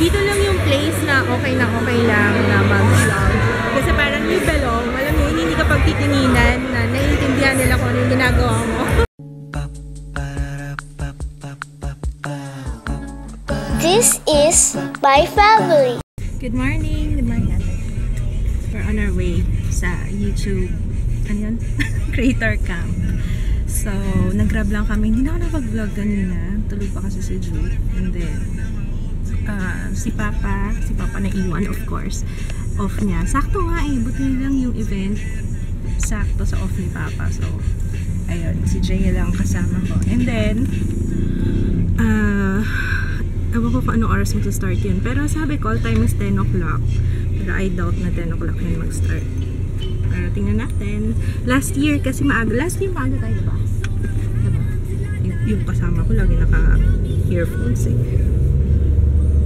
Dito lang yung place na okay lang na mag-vlog. Kasi parang may belong, alam niyo, hindi ka pagtitinginan na naiintindihan nila kung ano yung ginagawa mo. This is my family. Good morning natin. We're on our way sa YouTube, ano yun? Creator Camp. So, nag-grab lang kami. Hindi na ako napag-vlog kanina. Tuloy pa kasi si Jude. And then, si Papa na iwan, of course. Off niya. Sakto nga eh. Buti lang yung event. Sakto sa off ni Papa. So, ayun. Si Jay lang kasama ko. And then, ewan ko kung anong oras mag-start yun. Pero sabi ko, all time is 10 o'clock. Pero I doubt na 10 o'clock yun mag-start. Pero tingnan natin. Last year kasi maaga. Last year maaga tayo, diba? Yung kasama ko lagi naka-earphones eh.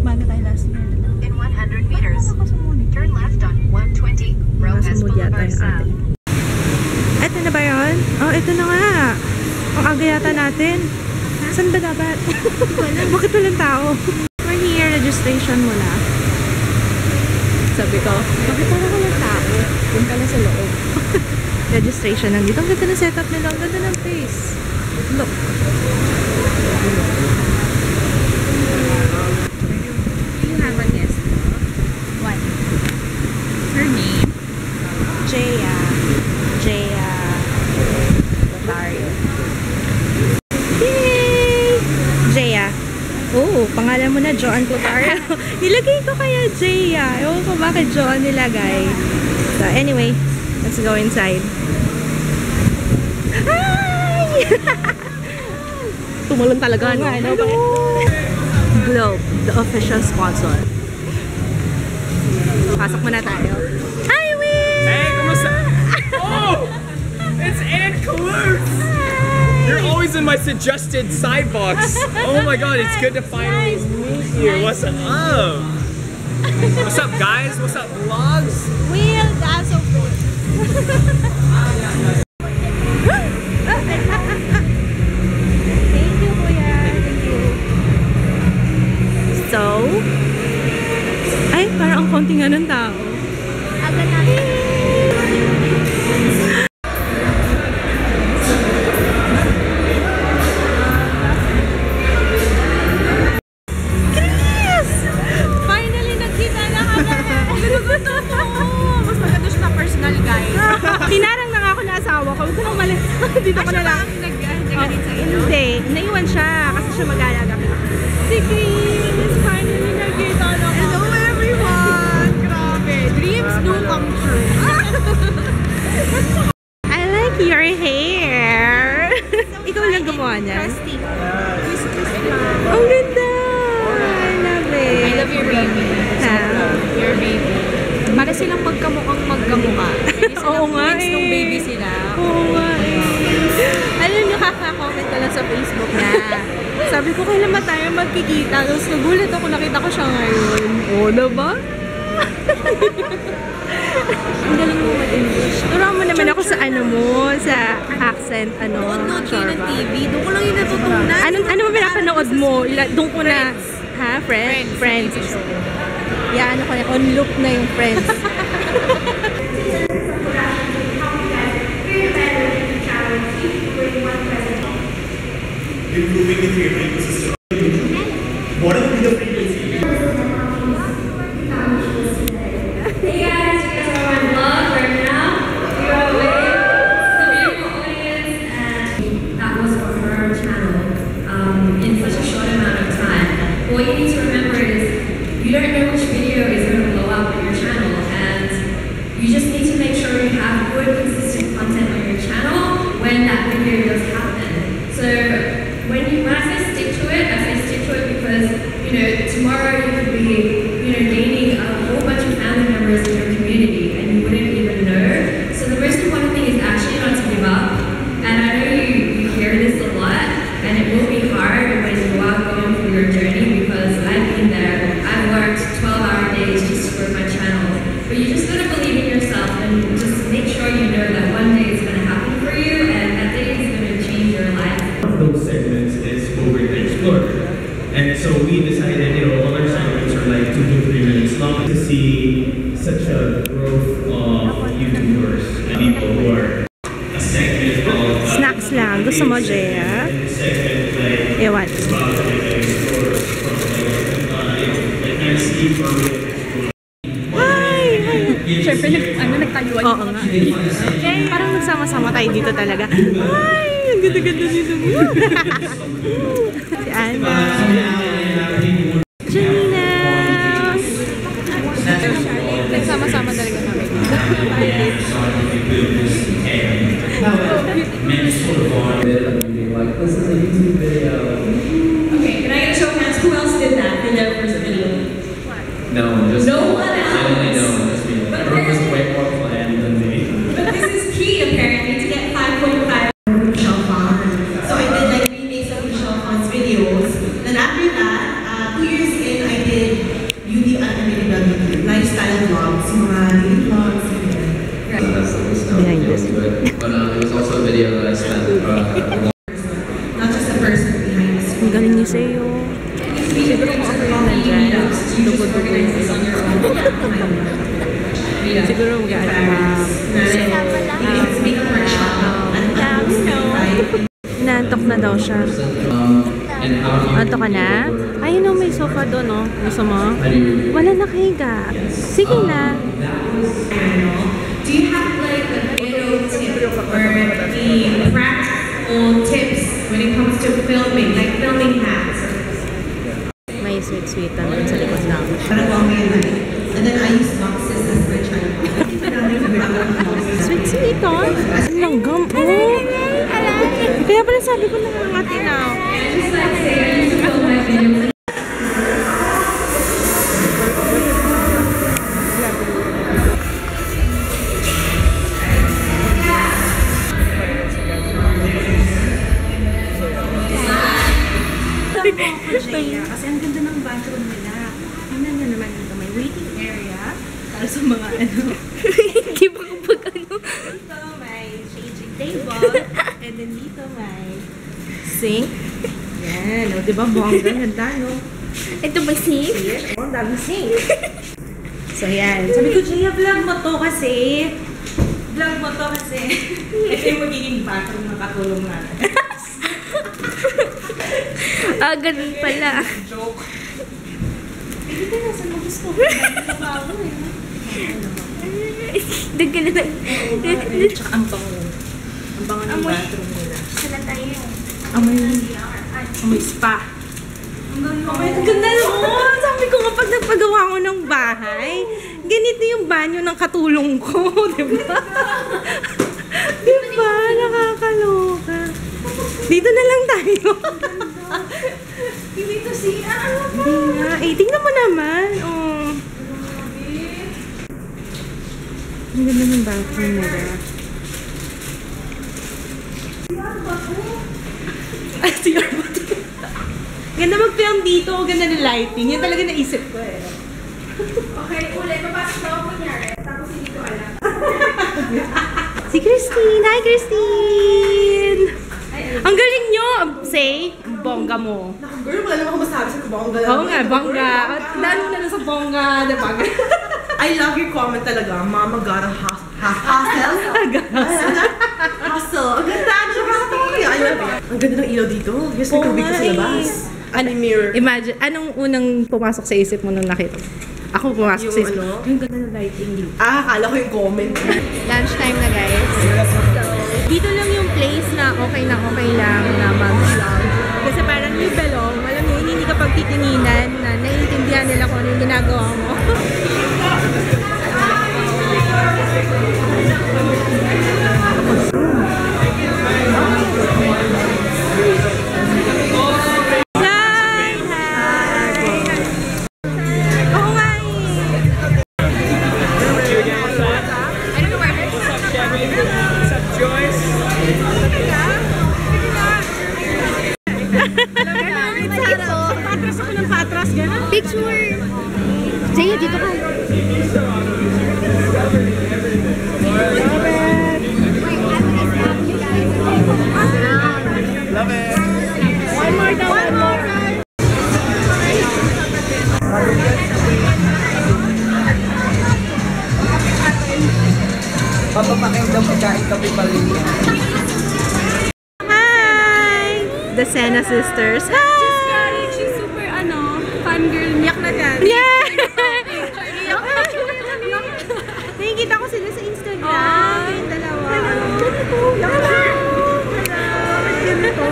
Maaga tayo last year. In 100 meters, turn left on 120, Rojas Boulevard South. Eto na ba yun? Oh, ito na nga. Ang aga yata natin. Saan ba dapat? Bakit walang tao? We're here, registration wala. Sabi ko, bakit parang walang tao? Doon pala sa loob. Registration lang dito. Ang ganda ng setup nila. Ang ganda ng place. Look. Do you have a guest? What? Her name? Jaya. Rosario. Jaya. Oh, pangalan mo na Joan Clotario. Nilagay ko kaya Jaya. Ewan ko bakit Joan nilagay. So anyway, let's go inside. Hi! Tumalon talaga, no? Globe, the official sponsor. Pasok muna tayo. Hi, Will! Hey, kumusta? Oh! It's Ann Kaloots! You're always in my suggested side box. Oh my god, it's good to finally meet you. What's up? What's up, guys? What's up, vlogs? Will, that's so cool. Thank you, Kuya. Thank you. So, ay, parang ang konting nga ng tao. Agad natin. Tinarang na nga ako na asawa ko. Huwag ko nang malis. Dito ko na lang. Nag-ganit sa inyo? Hindi. Naiwan siya kasi siya mag-aalaga. Si Chris! Finally nagkita na ako. Hello everyone! Grabe. Dreams do come true. I like your hair. Ikaw lang gumawa niya. Ang ganda! I love it. I love your baby. Your baby. Para silang magkamukhang magkamukha. Oo nga eh. Nung baby sila. Oo nga eh. Alam nyo, kaka-comment ko lang sa Facebook na. Sabi ko, kailan ba tayo magkikita? Tapos nagulat ako, nakita ko siya ngayon. Oo na ba? Ang galing mo mag-English. Turuan mo naman ako sa ano mo, sa accent, ano. Nood kayo ng TV. Doon ko lang yung natutunan. Ano ba pinapanood mo? Doon ko na, ha? Friends. Yeah, ano ko na, on loop na yung Friends. Improving the creative ecosystem. What are the frequencies? Hey guys, you guys are on vlog right now. We are with the beautiful audience, and that was for her channel in such a short amount of time. What you need to remember is you don't know which video is going to blow up on your channel, and you just need to make sure you have good, consistent content on your channel when that video does happen. So when I say stick to it, I say stick to it because, you know, tomorrow you could be, you know, gaining a whole bunch of family members in your community and you wouldn't even know. So the most important thing is actually not to give up. And I know you hear this a lot, and it will be hard when you are going through your journey because I've been there. I've worked 12-hour days just to grow my channel. But you just gotta believe in yourself and just make sure you know that one day it's gonna happen for you and that day is gonna change your life. One of those segments is over to explore. And so we decided, all our segments are like see such a growth of YouTubers and people who are a segment of Snacks lang. Gusto mo, Jaya? segment like Ewan. about like stores from like NC for Siyempre, nagtayuan. Oo nga. Parang nagsama-sama tayo dito talaga. Ay, ang ganda-ganda dito. Si Anna. Janina. Nagsama-sama talaga kami. Like, this is a YouTube video. Okay, can I get a show of hands? Who else did that in their first video? No, just No one else. I only know, just me. Everyone was way more planned than me. But this is key apparently to get 5.5. Michelle Phan. So I did like remakes of Michelle Phan's videos. Then after that, 2 years in, I did beauty lifestyle vlogs, mga daily vlogs. That's the least known video to it. But it was also a video that I spent Not just the person behind the Ang screen. galing niyo sa'yo. Siguro kung ako yung nandyan, dugo-dugo yung siguro mag-aarap. Makeup workshop. Inaantok na daw siya. and how do you Antok ka na? Ayun o, may sofa doon o. Gusto mo? Wala nakahiga. Sige na. Do you have like a video tip or any practical tips when it comes to filming, like filming hacks? May sweet-sweet naman sa likod lang. Parang long yun. And then I use boxes as my tripod. Sweet-sweet o. Ang langgam o. Kaya pala sabi ko nakangati na. Just like say, I used to film my videos. Kasi ang ganda ng bathroom nila. Tingnan nyo naman dito. May waiting area. Para sa mga ano. Hindi ba kapag ano? Dito may changing table. And then dito may sink. Yan. O, diba bongga? Ganda, no? Ito ba sink? O, ang daming sink. So, yan. Sabi ko, Jaya, vlog mo to kasi. Vlog mo to kasi. Ito yung magiging bathroom na katulong natin. Ah, ganun pala. Joke. Hindi ka nasa mo gusto. Trabaho eh. Daggan na lang. Tsaka ang bango. Ang bango ng bathroom nila. Sala tayo. Amoy spa. Ang ganda naman! Sabi ko nga pag nagpagawa ko ng bahay, ganito yung banyo ng katulong ko. Diba? Diba? Nakakaloka. Dito na lang tayo. Dito siya. Hindi nga. Eh, tingnan mo naman. Oh. Ang ganda ng bathroom nila. CR ba ito? Ganda mag-film dito. Ganda ng lighting. Yan talaga naisip ko eh. Okay, ulit. Papasok na ako kunyari. Tapos hindi ko alam. Si Christine! Hi, Christine! Ang galing nyo! Say, bongga mo. Girl, wala naman ako masabi sa bongga. Oo nga, bongga. Lalo na sa bongga, diba? I love your comment talaga. Mama gotta hustle. Hustle. Ang ganda. I love it. Ang ganda ng ilaw dito. Yes, may tubig ko sa labas. Ano mirror? Imagine, anong unang pumasok sa isip mo nung nakita? Ako pumasok sa isip. Ano? Yung ganda ng lighting dito. Akala ko yung comment. Lunchtime na guys. So, dito lang yung place na okay lang na mag-vlog. Kasi parang yung belong, alam mo yun, hindi ka pagtitinginan na naiintindihan nila kung ano yung ginagawa mo. Picture! Jaya, dito ka. Love it. One more daw, one more. magandang pagkain kape pa rin yan. Hi! The Sena sisters. Hi! She's super, fangirl. Iyak na yan. Yeah! Nakikita ko sila sa Instagram. Yung dalawa. Ganito.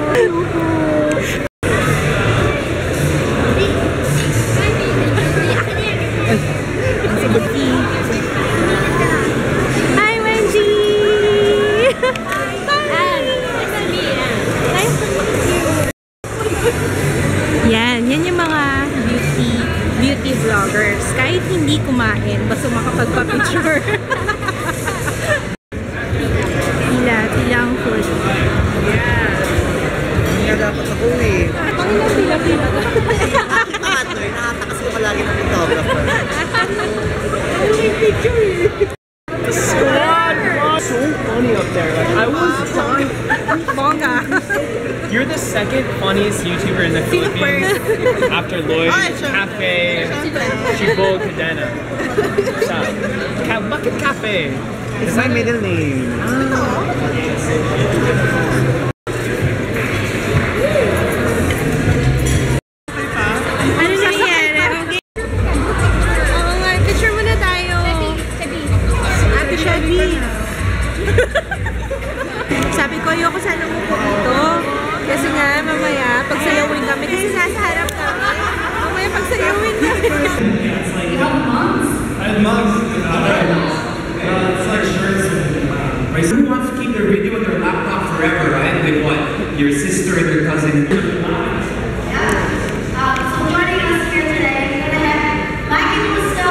Hi, Wendy! Yan yung mga beauty vloggers. Kahit hindi kumain, basta makapagpa-picture. Tila ang food. Hindi nga dapat ako eh. Tila. Nakatakas ko palagi ng photographer. Squad! So funny up there. Like, I was dying. Bongga. You're the second funniest YouTuber in the Philippines after Lloyd, Cafe, Chibo, Cadena. Bucket Cafe. It's my middle name. Ano nangyari? Oo nga, picture muna tayo. Ate Shelby. Sabi ko, ayoko sana umupo dito. Kasi nga, mamaya, pagsayawin kami. Kasi nasa harap kami. Mamaya, pagsayawin kami. I had mugs. It's like shirts. Right? Who wants to keep their video on their laptop forever, right? Like what? Your sister and your cousin. So joining us here today, we're going to have Mikey Musto.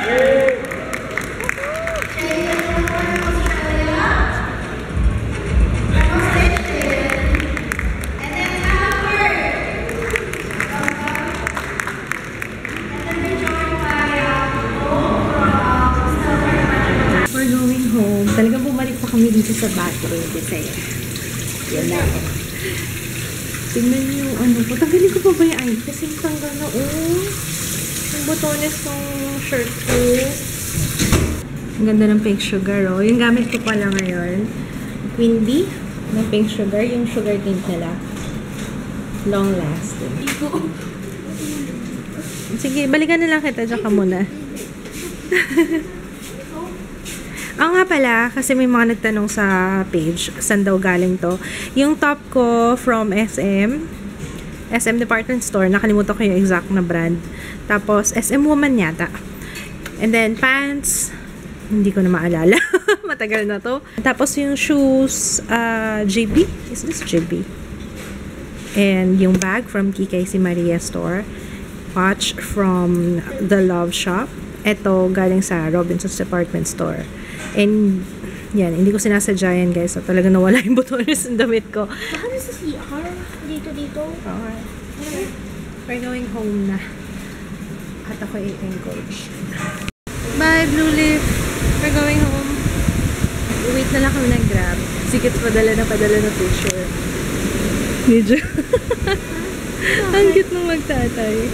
Jay from Australia. From Station. And then Albert. And then we're joined by We're going home. Talagang bumalik pa kami dito sa bathroom kasi yan na. Tingnan niyo yung ano ko. Tagalin ko pa ba yung ID? Kasi tanggal na yung botones ng shirt ko. Ang ganda ng pink sugar Yung gamit ko pala ngayon. Queen Bee ng pink sugar. Yung sugar tint nila. Long lasting. Sige, balikan na lang kita. Diyan ka muna. Nga pala, kasi may mga nagtanong sa page, saan daw galing to. Yung top ko from SM Department Store, nakalimutan ko yung exact na brand. Tapos, SM Woman yata. And then, pants, hindi ko na maalala. Matagal na to. Tapos, yung shoes, JB. Is this JB? And yung bag from KKC Maria Store. Watch from The Love Shop. Ito, galing sa Robinson's Department Store. And, yan, hindi ko sinasadya yan, guys. So, talaga nawala yung botones ng damit ko. Baka nasa CR? Dito. Okay. We're going home na. At ako i-encourage. Bye, Blue Leaf! We're going home. Wait na lang kami ng Grab. Sikit padala na picture. Medyo. Ang cute nung magtatay.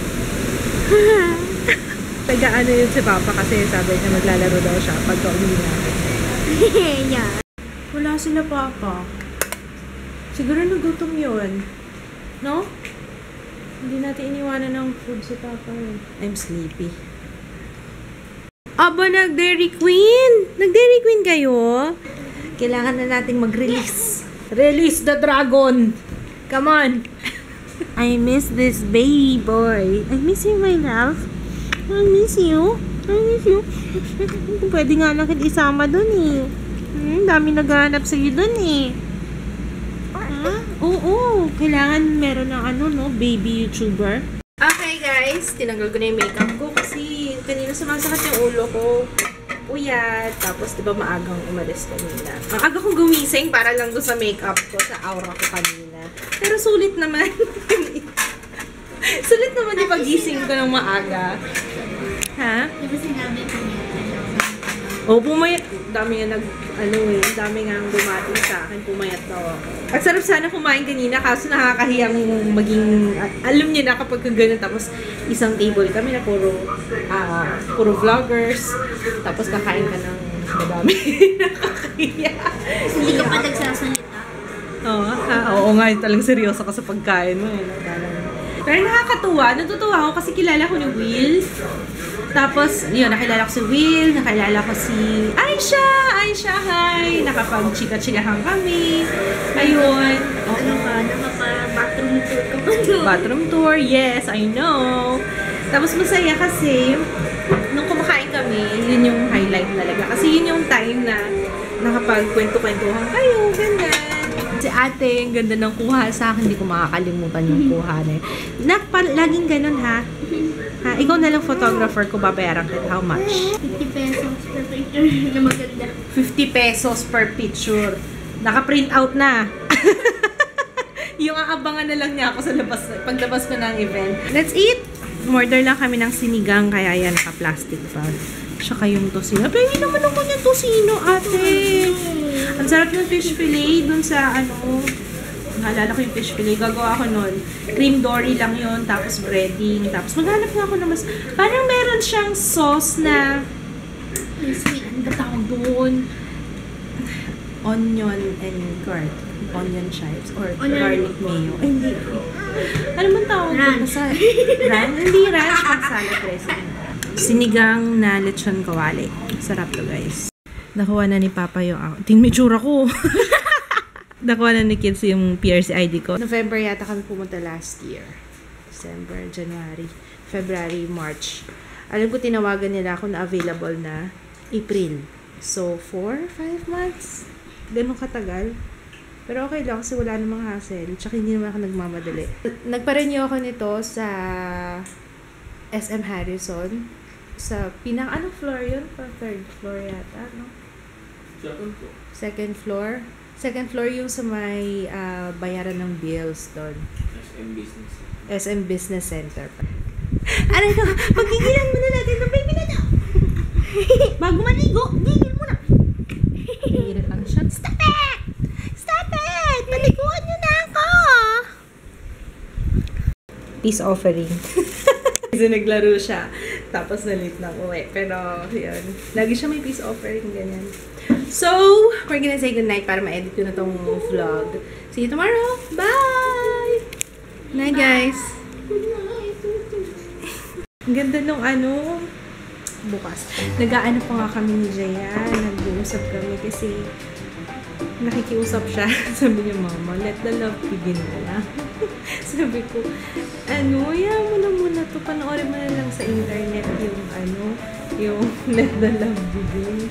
Taga-ano yun si Papa kasi sabi niya maglalaro daw siya pagka-uwi natin. Yeah. Wala sila, Papa. Siguro nagutom yun. No? Hindi natin iniwanan ng food si Papa. I'm sleepy. Aba, nag-Dairy Queen! Nag-Dairy Queen kayo? Kailangan na nating mag-release. Release the dragon! Come on! I miss this baby boy. I miss you, my love. I miss you. Pwede nga lang kita isama dun eh. Dami naghahanap sa'yo dun eh. Oo. Kailangan meron ng baby YouTuber. Okay guys, tinanggal ko na yung makeup ko kasi kanina sumasakit yung ulo ko. Uyat. Tapos diba maagang umalis kanina. Ang aga kong gumising para lang doon sa makeup ko, sa aura ko kanina. Pero sulit naman. Sulit naman yung pagising ko ng maaga. Ha? Di ba sinabi ko niya? Pumayat. Dami nga dami nga dumati sa akin. Pumayat daw ako. At sarap sana kumain kanina kaso nakakahiyang maging, alam niyo na kapag gano'n tapos isang table kami na puro vloggers. Tapos kakain ka ng madami. Nakakahiya. Hindi ka pa nagsasalita. Oo nga, talagang seryoso ka sa pagkain mo. Pero nakakatuwa. Natutuwa ako kasi kilala ko ni Will. Tapos, yun, nakilala ko si Will, nakilala ko si Aisha! Aisha, hi! Nakapag-chika-chikahan kami. Ayun. Ano ka? Nakapa-bathroom tour ka pa doon. Bathroom tour, yes, I know. Tapos masaya kasi, nung kumakain kami, yun yung highlight talaga. Kasi yun yung time na nakapag-kwento-kwentuhan kayo, ganyan. Si ate, ang ganda ng kuha sa akin. Hindi ko makakalimutan yung kuha na yun. Laging ganun ha. Ikaw na lang photographer ko, babayaran kita. How much? 50 pesos per picture na maganda. 50 pesos per picture. Naka-print out na. Yung aabangan na lang niya ako sa labas, paglabas ko ng event. Let's eat! Order lang kami ng sinigang, kaya yan, naka-plastic pa. Tsaka yung tosino. Pero hindi naman ako yung tosino, ate. Ang sarap ng fish fillet dun sa, naalala ko yung fish fillet. Gagawa ko nun. Cream dory lang yun, tapos breading. Tapos maghanap nga ako na mas, parang meron siyang sauce na, sweet, ano ba tawag doon? Onion and garlic. Onion chives or garlic mayo. Ay, hindi. Ano man tawag? Ranch. Ranch? Hindi ranch. Pag salad dressing. Sinigang na lechon kawali. Sarap to, guys. Nakuha na ni Papa yung ako. Tingnan mo yung tsura ko. Nakuha na ni kids yung PRC ID ko. November yata kami pumunta last year. December, January, February, March. Alam ko tinawagan nila ako na available na April. So, 4-5 months. Ganun katagal. Pero okay lang kasi wala namang hassle. Tsaka hindi naman ako nagmamadali. Nagpa-renew ako nito sa SM Harrison. Sa anong floor yun? Third floor yata, no? Second floor. Second floor yung sa may bayaran ng bills doon. SM Business Center. Aray ko, pagkikilan muna natin ng baby na niya. Bago maligo, gigil muna. Gigil ang shot. Stop it! Stop it! Paliguan niyo na ako! Peace offering. Kasi naglaro siya. Tapos nalit na uwi. Pero, yun. Lagi siya may peace offering, ganyan. So, we're gonna say goodnight para ma-edit ko na tong vlog. See you tomorrow! Bye! Night, guys! Ang ganda nung bukas. Nag-aano pa nga kami ni Jaya. Nag-uusap kami kasi nakikiusap siya. Sabi niya, Mama, let the love begin na lang. Sabi ko, yan mo na muna to. Panoorin mo na lang sa internet yung let the love begin.